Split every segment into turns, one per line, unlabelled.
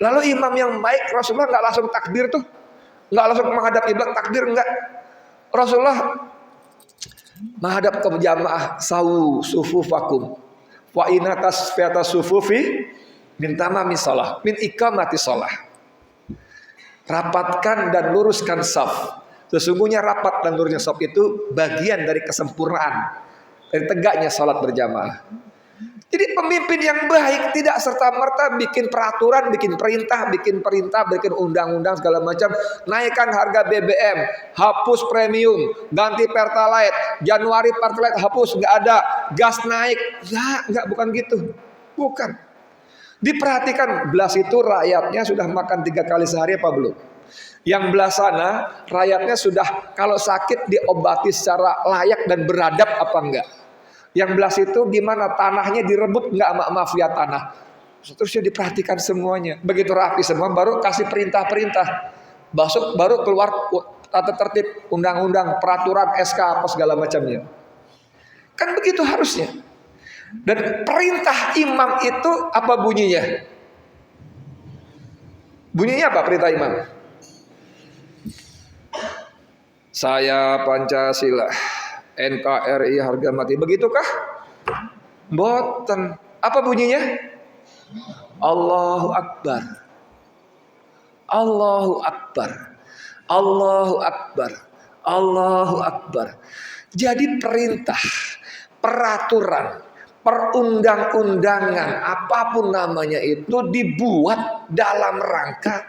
Lalu imam yang baik, Rasulullah nggak langsung takbir tuh, nggak langsung menghadap kiblat takbir, enggak. Rasulullah menghadap ke jamaah, sawu sufufakum wa inatas fiata sufufi min tamami shalah min iqamati shalah. Rapatkan dan luruskan saf. Sesungguhnya rapat dan lurusnya saf itu bagian dari kesempurnaan, dari tegaknya salat berjamaah. Jadi pemimpin yang baik tidak serta-merta bikin peraturan, bikin perintah, bikin undang-undang segala macam. Naikkan harga BBM, hapus premium, ganti Pertalite, Januari Pertalite hapus, nggak ada. Gas naik, ya nggak, bukan gitu, bukan. Diperhatikan, belas itu rakyatnya sudah makan 3 kali sehari apa belum? Yang belah sana rakyatnya sudah kalau sakit diobati secara layak dan beradab apa enggak? Yang belas itu gimana, tanahnya direbut nggak sama mafia tanah? Terusnya diperhatikan semuanya. Begitu rapi semua baru kasih perintah-perintah. Baru keluar tata tertib, undang-undang, peraturan, SK apa segala macamnya. Kan begitu harusnya. Dan perintah imam itu apa bunyinya? Bunyinya apa perintah imam? Saya Pancasila, NKRI harga mati. Begitukah? Boten. Apa bunyinya? Allahu Akbar. Allahu Akbar. Allahu Akbar. Allahu Akbar. Jadi perintah, peraturan, perundang-undangan, apapun namanya itu dibuat dalam rangka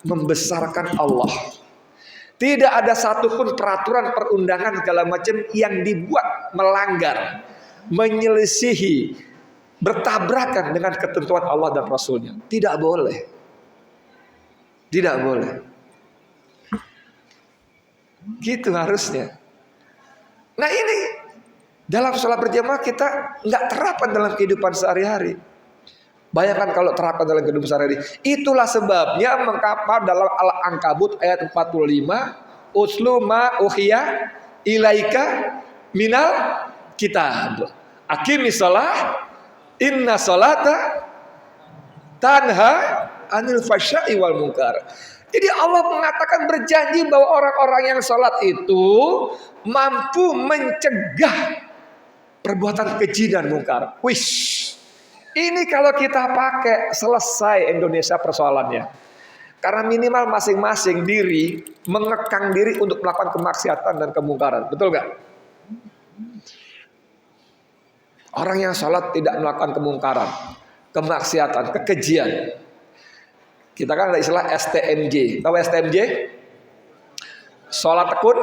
membesarkan Allah. Tidak ada satupun peraturan, perundangan segala macam yang dibuat melanggar, menyelisihi, bertabrakan dengan ketentuan Allah dan Rasulnya. Tidak boleh. Tidak boleh. Gitu harusnya. Nah ini dalam sholat berjamaah kita nggak terapkan dalam kehidupan sehari-hari. Bayangkan kalau terapkan dalam kehidupan sehari-hari. Itulah sebabnya mengkapa dalam Al-Ankabut ayat 45, uslu ma uhiya ilaika minal kitab. Aqimis shalah, inna sholata tanha anil fasya'i wal munkar. Jadi Allah mengatakan, berjanji bahwa orang-orang yang sholat itu mampu mencegah perbuatan keji dan mungkar. Wish. Ini kalau kita pakai selesai Indonesia persoalannya. Karena minimal masing-masing diri mengekang diri untuk melakukan kemaksiatan dan kemungkaran. Betul gak? Orang yang sholat tidak melakukan kemungkaran, kemaksiatan, kekejian. Kita kan ada istilah STMJ. Tahu STMJ? Sholat tekun,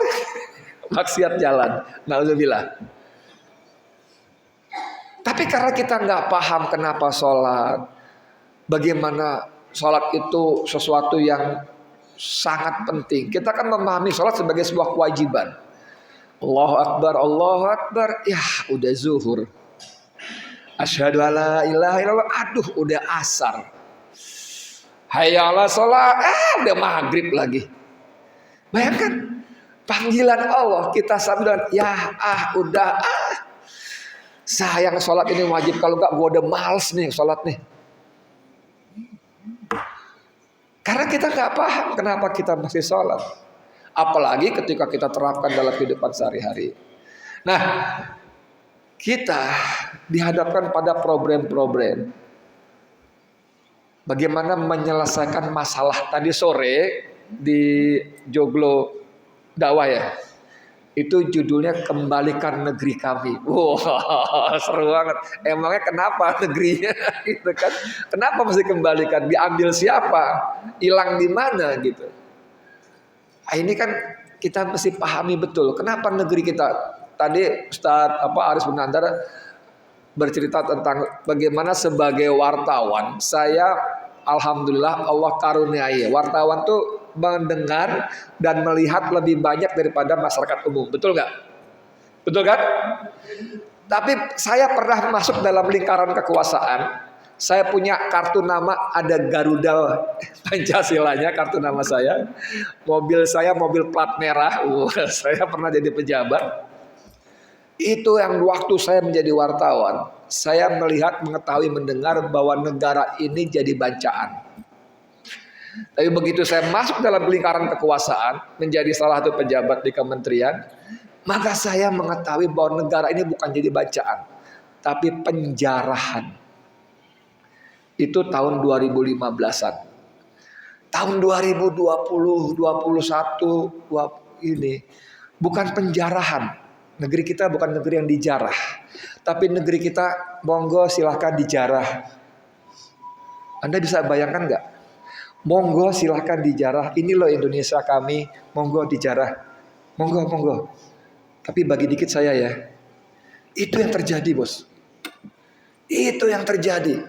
maksiat jalan. Nauzubillah. Tapi karena kita nggak paham kenapa sholat, bagaimana sholat itu sesuatu yang sangat penting. Kita kan memahami sholat sebagai sebuah kewajiban. Allahu Akbar, Allahu Akbar. Ya udah zuhur. Asyhadu alla ilaha illallah. Aduh udah asar. Hayya 'alas sholat. Udah maghrib lagi. Bayangkan panggilan Allah kita sambil udah sayang sholat ini wajib, kalau enggak gue udah males nih sholat nih. Karena kita nggak paham kenapa kita masih sholat. Apalagi ketika kita terapkan dalam kehidupan sehari-hari. Nah, kita dihadapkan pada problem-problem. Bagaimana menyelesaikan masalah tadi sore di Joglo dakwah ya. Itu judulnya Kembalikan Negeri Kami. Wah, seru banget. Emangnya kenapa negerinya gitu kan? Kenapa mesti kembalikan? Diambil siapa? Hilang di mana gitu. Nah, ini kan kita mesti pahami betul kenapa negeri kita. Tadi Ustadz Aris Bunandar bercerita tentang bagaimana sebagai wartawan saya alhamdulillah Allah karuniai wartawan tuh mendengar dan melihat lebih banyak daripada masyarakat umum. Betul nggak? Betul kan? Tapi saya pernah masuk dalam lingkaran kekuasaan. Saya punya kartu nama, ada Garuda Pancasilanya kartu nama saya. Mobil saya mobil plat merah. Saya pernah jadi pejabat. Itu yang waktu saya menjadi wartawan, saya melihat, mengetahui, mendengar bahwa negara ini jadi bancaan. Tapi begitu saya masuk dalam lingkaran kekuasaan, menjadi salah satu pejabat di kementerian, maka saya mengetahui bahwa negara ini bukan jadi bacaan, tapi penjarahan. Itu tahun 2015-an. Tahun 2020, 21, ini bukan penjarahan. Negeri kita bukan negeri yang dijarah, tapi negeri kita monggo silahkan dijarah. Anda bisa bayangkan nggak? Monggo silahkan dijarah. Ini loh Indonesia kami, monggo dijarah. Monggo, monggo. Tapi bagi dikit saya ya. Itu yang terjadi, bos. Itu yang terjadi.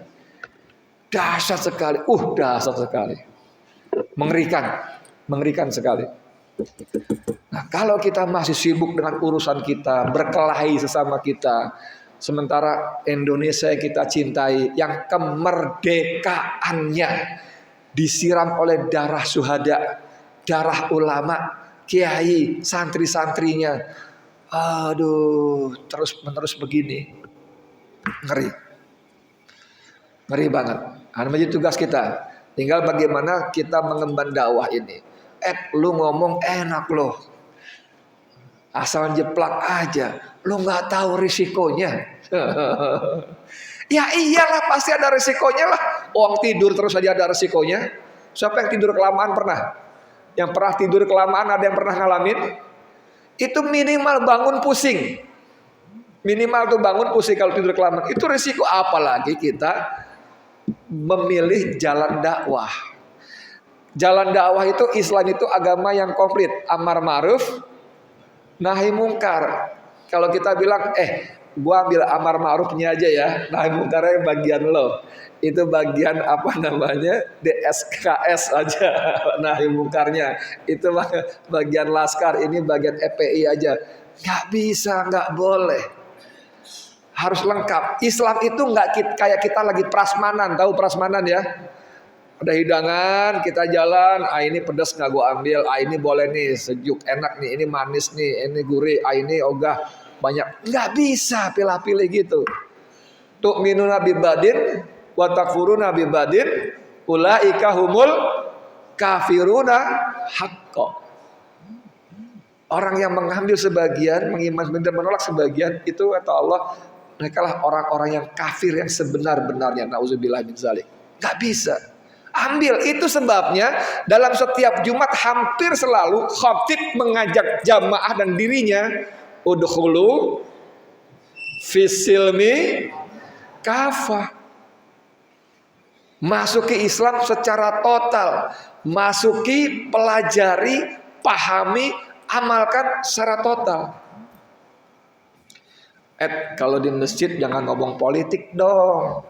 Dahsyat sekali. Dahsyat sekali. Mengerikan sekali. Nah, kalau kita masih sibuk dengan urusan kita, berkelahi sesama kita, sementara Indonesia yang kita cintai, yang kemerdekaannya disiram oleh darah syuhada, darah ulama, kiai, santri-santrinya, terus-menerus begini, ngeri banget. Nah, menjadi tugas kita. Tinggal bagaimana kita mengemban dakwah ini. Lu ngomong enak loh, asal jeplak aja, lu nggak tahu risikonya. Ya iyalah, pasti ada risikonya lah. Orang tidur terus aja ada risikonya. Siapa yang tidur kelamaan pernah? Yang pernah tidur kelamaan ada yang pernah ngalamin? Itu minimal bangun pusing. Minimal tuh bangun pusing kalau tidur kelamaan. Itu risiko, apalagi kita memilih jalan dakwah. Jalan dakwah itu, Islam itu agama yang komplit. Amar ma'ruf, nahi mungkar. Kalau kita bilang, gua ambil amar ma'rufnya aja ya, nahi mungkarnya bagian lo. Itu bagian apa namanya, DSKS aja, nahi mungkarnya. Itu bagian laskar, ini bagian EPI aja. Gak bisa, gak boleh. Harus lengkap. Islam itu nggak kayak kita lagi prasmanan, tahu prasmanan ya? Ada hidangan, kita jalan, ini pedas nggak gua ambil, ini boleh nih, sejuk, enak nih, ini manis nih, ini gurih, ini ogah, banyak. Nggak bisa pilih-pilih gitu. Tu'minuna bibadin, wa takfuruna bibadin, ulaika humul kafiruna haqqo. Orang yang mengambil sebagian, mengimani dan menolak sebagian, itu kata Allah, mereka lah orang-orang yang kafir yang sebenar-benarnya. Nauzubillah min zalik. Gak bisa. Ambil. Itu sebabnya dalam setiap Jumat hampir selalu khatib mengajak jamaah dan dirinya, udkhulu fisilmi kafah. Masuki Islam secara total. Masuki, pelajari, pahami, amalkan secara total. Kalau di masjid jangan ngomong politik dong.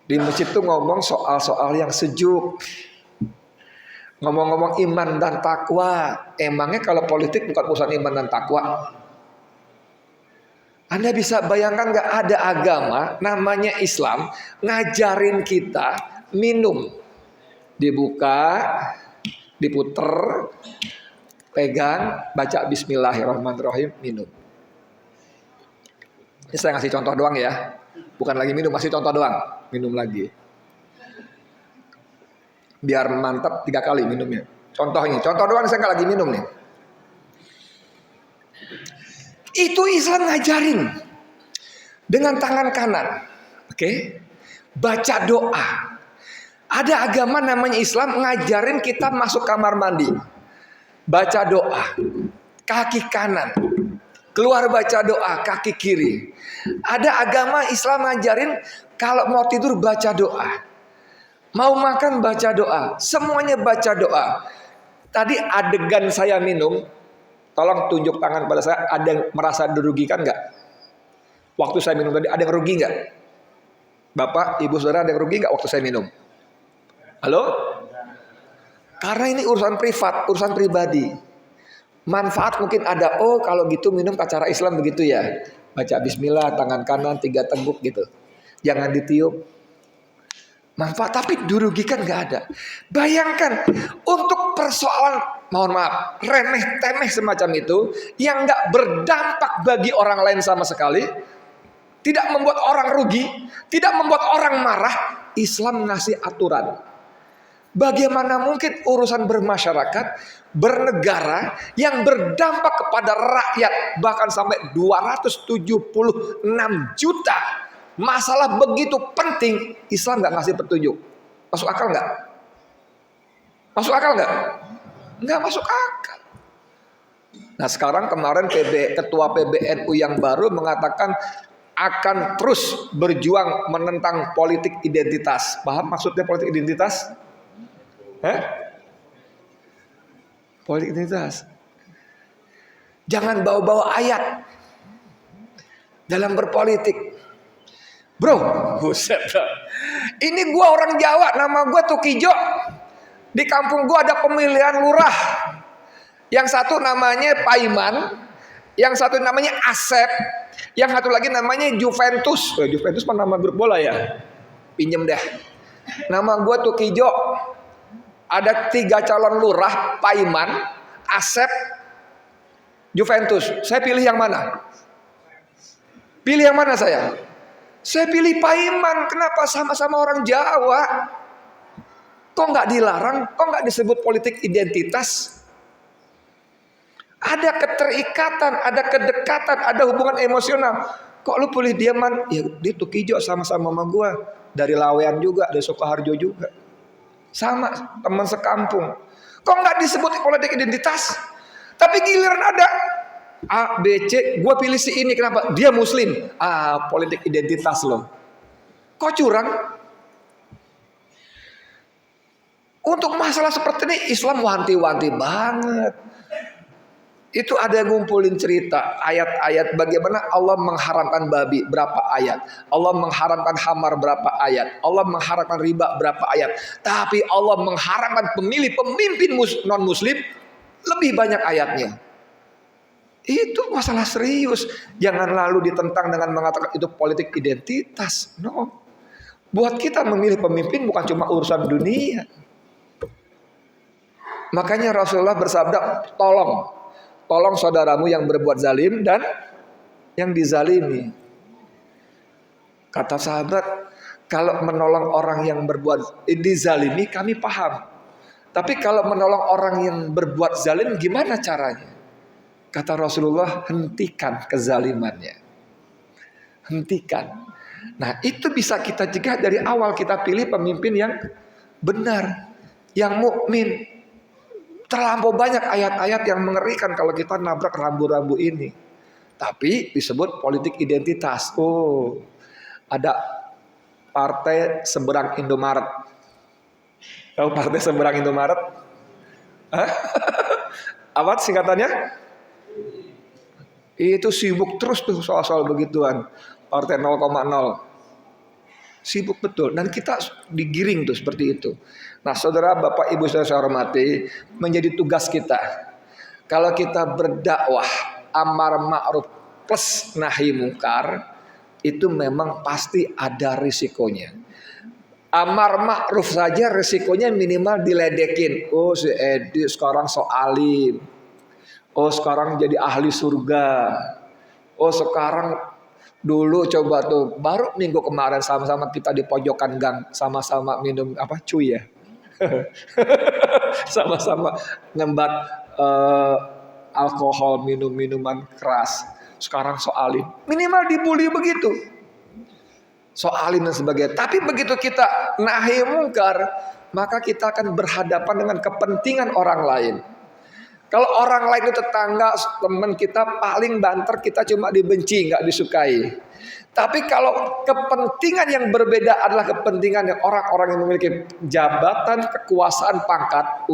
Di masjid tuh ngomong soal-soal yang sejuk. Ngomong-ngomong iman dan takwa. Emangnya kalau politik bukan urusan iman dan takwa? Anda bisa bayangkan gak ada agama namanya Islam ngajarin kita minum. Dibuka, diputer, pegang, baca bismillahirrahmanirrahim, minum. Ini saya ngasih contoh doang ya. Bukan lagi minum, masih contoh doang. Minum lagi. Biar mantap 3 kali minumnya. Contoh ini, contoh doang, saya nggak lagi minum nih. Itu Islam ngajarin. Dengan tangan kanan. Oke. Baca doa. Ada agama namanya Islam ngajarin kita masuk kamar mandi. Baca doa. Kaki kanan. Keluar baca doa, kaki kiri. Ada agama Islam ngajarin kalau mau tidur baca doa. Mau makan baca doa. Semuanya baca doa. Tadi adegan saya minum, tolong tunjuk tangan pada saya. Ada yang merasa dirugikan nggak? Waktu saya minum tadi ada yang rugi nggak? Bapak, ibu, saudara, ada yang rugi nggak waktu saya minum? Halo? Karena ini urusan privat, urusan pribadi. Manfaat mungkin ada. Oh kalau gitu minum cara Islam begitu ya. Baca bismillah, tangan kanan 3 teguk gitu. Jangan ditiup. Manfaat, tapi dirugikan gak ada. Bayangkan untuk persoalan, mohon maaf, remeh temeh semacam itu, yang gak berdampak bagi orang lain sama sekali, tidak membuat orang rugi, tidak membuat orang marah, Islam ngasih aturan. Bagaimana mungkin urusan bermasyarakat, bernegara yang berdampak kepada rakyat bahkan sampai 276 juta. Masalah begitu penting, Islam nggak ngasih petunjuk. Masuk akal nggak? Masuk akal nggak? Nggak masuk akal. Nah sekarang kemarin Ketua PBNU yang baru mengatakan akan terus berjuang menentang politik identitas. Paham maksudnya politik identitas? Politik identitas. Jangan bawa-bawa ayat dalam berpolitik. Bro, buset. Ini gua orang Jawa, nama gua Tukijo. Di kampung gua ada pemilihan lurah. Yang satu namanya Paiman, yang satu namanya Asep, yang satu lagi namanya Juventus. Juventus kan nama grup bola ya. Pinjem deh. Nama gua Tukijo. Ada 3 calon lurah, Paiman, Asep, Juventus. Saya pilih yang mana? Pilih yang mana saya? Saya pilih Paiman. Kenapa? Sama-sama orang Jawa. Kok nggak dilarang? Kok nggak disebut politik identitas? Ada keterikatan, ada kedekatan, ada hubungan emosional. Kok lu pilih dia man? Ya dia Tukijo sama-sama sama gua. Dari Lawean juga, dari Sukoharjo juga. Sama teman sekampung. Kok nggak disebut politik identitas? Tapi giliran ada A, B, C, gue pilih si ini. Kenapa? Dia Muslim. Politik identitas loh. Kok curang? Untuk masalah seperti ini Islam wanti-wanti banget. Itu ada yang ngumpulin cerita ayat-ayat bagaimana Allah mengharamkan babi berapa ayat, Allah mengharamkan khamar berapa ayat, Allah mengharamkan riba berapa ayat. Tapi Allah mengharamkan pemilih pemimpin non muslim lebih banyak ayatnya. Itu masalah serius. Jangan lalu ditentang dengan mengatakan itu politik identitas. No. Buat kita memilih pemimpin bukan cuma urusan dunia. Makanya Rasulullah bersabda, tolong saudaramu yang berbuat zalim dan yang dizalimi. Kata sahabat, kalau menolong orang yang berbuat dizalimi kami paham. Tapi kalau menolong orang yang berbuat zalim gimana caranya? Kata Rasulullah, hentikan kezalimannya. Hentikan. Nah itu bisa kita cegah dari awal, kita pilih pemimpin yang benar, yang mukmin. Terlampau banyak ayat-ayat yang mengerikan kalau kita nabrak rambu-rambu ini. Tapi disebut politik identitas. Oh, ada partai seberang Indomaret. Tahu partai seberang Indomaret? Apa singkatannya? Itu sibuk terus tuh soal-soal begituan. Partai 0,0. Sibuk betul. Dan kita digiring tuh seperti itu. Nah saudara, bapak, ibu saya hormati, menjadi tugas kita. Kalau kita berdakwah amar ma'ruf plus nahi mungkar, itu memang pasti ada risikonya. Amar ma'ruf saja risikonya minimal diledekin. Oh si Edi sekarang so alim. Oh sekarang jadi ahli surga. Oh sekarang dulu coba tuh baru minggu kemarin sama-sama kita di pojokan gang sama-sama minum apa cuy ya. Sama-sama ngembat alkohol, minum minuman keras. Sekarang soalin minimal dibully begitu. Soalin dan sebagainya. Tapi begitu kita nahi mungkar, maka kita akan berhadapan dengan kepentingan orang lain. Kalau orang lain itu tetangga, teman kita paling banter, kita cuma dibenci, nggak disukai. Tapi kalau kepentingan yang berbeda adalah kepentingan yang orang-orang yang memiliki jabatan, kekuasaan, pangkat,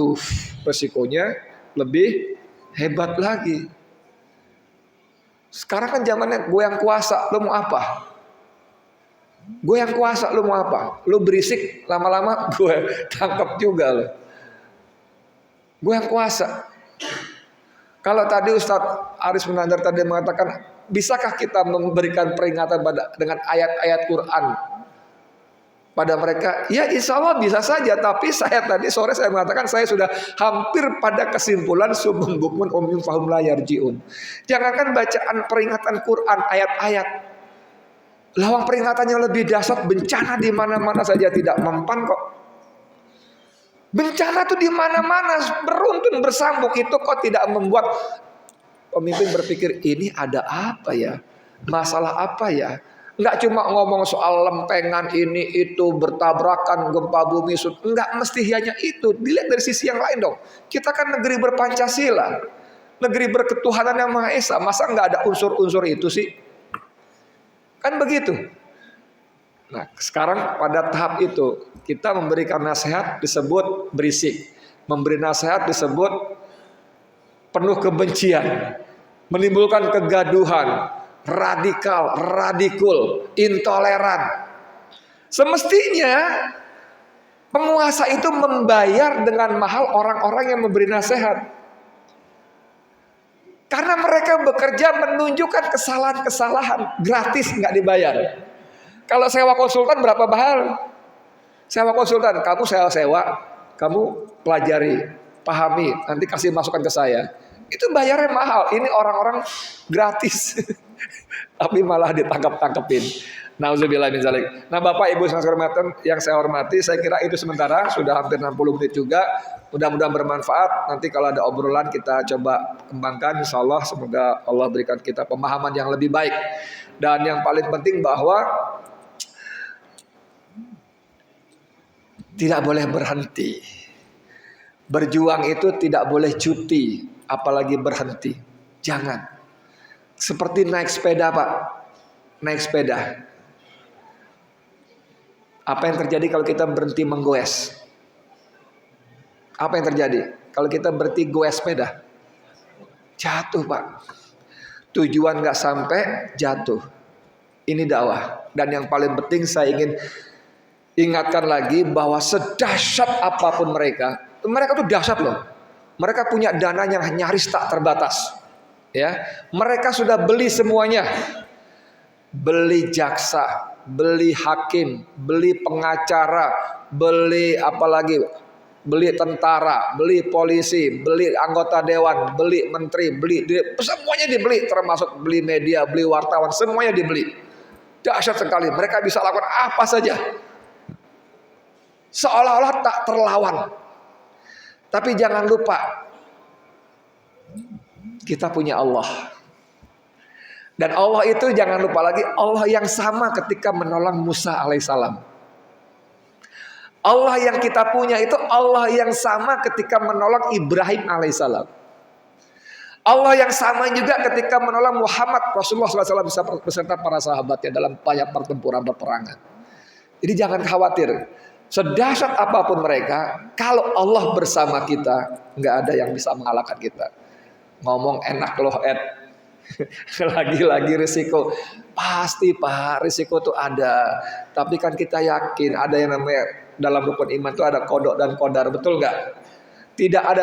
resikonya lebih hebat lagi. Sekarang kan zamannya gue yang kuasa, lo mau apa? Gue yang kuasa, lo mau apa? Lo berisik, lama-lama gue tangkap juga lo. Gue yang kuasa. Kalau tadi Ustadz Aris Munandar tadi mengatakan, bisakah kita memberikan peringatan dengan ayat-ayat Quran pada mereka? Ya insya Allah bisa saja. Tapi saya tadi sore saya mengatakan saya sudah hampir pada kesimpulan sumun bukmun umyun fahum la yarjiun. Jangankan bacaan peringatan Quran ayat-ayat, lawang peringatannya lebih dahsyat, bencana di mana-mana saja tidak mempan kok. Bencana tuh di mana-mana, beruntun bersambung. Itu kok tidak membuat pemimpin berpikir, ini ada apa ya? Masalah apa ya? Enggak cuma ngomong soal lempengan ini itu bertabrakan gempa bumi, enggak mesti hanya itu. Dilihat dari sisi yang lain dong. Kita kan negeri berpancasila, negeri berketuhanan yang Maha Esa. Masa enggak ada unsur-unsur itu sih? Kan begitu. Nah, sekarang pada tahap itu kita memberikan nasihat disebut berisik, memberi nasihat disebut penuh kebencian, menimbulkan kegaduhan, radikal, radikul, intoleran. Semestinya penguasa itu membayar dengan mahal orang-orang yang memberi nasihat, karena mereka bekerja menunjukkan kesalahan-kesalahan, gratis, nggak dibayar. Kalau sewa konsultan berapa mahal? Sewa konsultan, kamu sewa, kamu pelajari, pahami, nanti kasih masukan ke saya. Itu bayarnya mahal. Ini orang-orang gratis, tapi malah ditangkap-tangkepin. Nauzubillah min dzalik. Nah, Bapak Ibu yang saya hormati, saya kira itu sementara, sudah hampir 60 menit juga. Mudah-mudahan bermanfaat. Nanti kalau ada obrolan kita coba kembangkan, insyaallah. Semoga Allah berikan kita pemahaman yang lebih baik. Dan yang paling penting bahwa tidak boleh berhenti. Berjuang itu tidak boleh cuti, apalagi berhenti. Jangan. Seperti naik sepeda, Pak. Naik sepeda. Apa yang terjadi kalau kita berhenti menggoes? Apa yang terjadi kalau kita berhenti goes sepeda? Jatuh, Pak. Tujuan gak sampai, jatuh. Ini dakwah. Dan yang paling penting saya ingin ingatkan lagi bahwa sedahsyat apapun mereka tuh dahsyat loh. Mereka punya dana yang nyaris tak terbatas. Ya, mereka sudah beli semuanya. Beli jaksa, beli hakim, beli pengacara, beli apalagi, beli tentara, beli polisi, beli anggota dewan, beli menteri, semuanya dibeli, termasuk beli media, beli wartawan, semuanya dibeli. Dahsyat sekali. Mereka bisa lakukan apa saja, seolah-olah tak terlawan. Tapi jangan lupa, kita punya Allah. Dan Allah itu jangan lupa lagi, Allah yang sama ketika menolong Musa alaihissalam. Allah yang kita punya itu Allah yang sama ketika menolong Ibrahim alaihissalam. Allah yang sama juga ketika menolong Muhammad Rasulullah SAW beserta para sahabatnya dalam banyak pertempuran peperangan. Jadi jangan khawatir. Sedahsyat apapun mereka, kalau Allah bersama kita, nggak ada yang bisa mengalahkan kita. Ngomong enak loh, Ed. Lagi-lagi risiko. Pasti, Pak, risiko itu ada. Tapi kan kita yakin ada yang namanya dalam rukun iman itu ada kodok dan kodar, betul nggak? Tidak ada